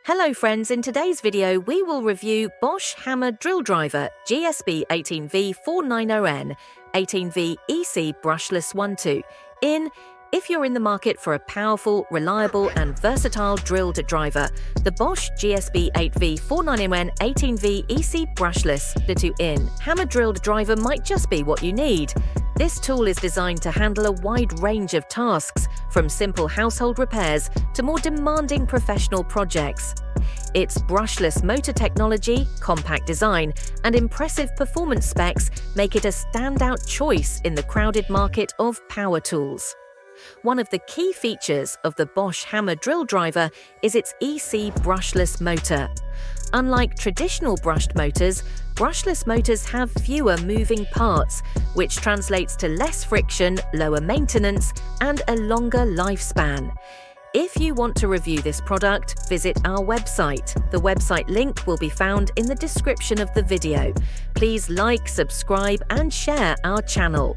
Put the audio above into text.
Hello friends, in today's video we will review Bosch Hammer Drill Driver GSB 18V 490N 18V EC Brushless 1.2 if you're in the market for a powerful, reliable and versatile drilled driver, the Bosch GSB 8V 490N 18V EC Brushless 2.2 Hammer Drilled Driver might just be what you need. This tool is designed to handle a wide range of tasks, from simple household repairs to more demanding professional projects. Its brushless motor technology, compact design, and impressive performance specs make it a standout choice in the crowded market of power tools. One of the key features of the Bosch Hammer Drill Driver is its EC brushless motor. Unlike traditional brushed motors, brushless motors have fewer moving parts, which translates to less friction, lower maintenance, and a longer lifespan. If you want to review this product, visit our website. The website link will be found in the description of the video. Please like, subscribe, and share our channel.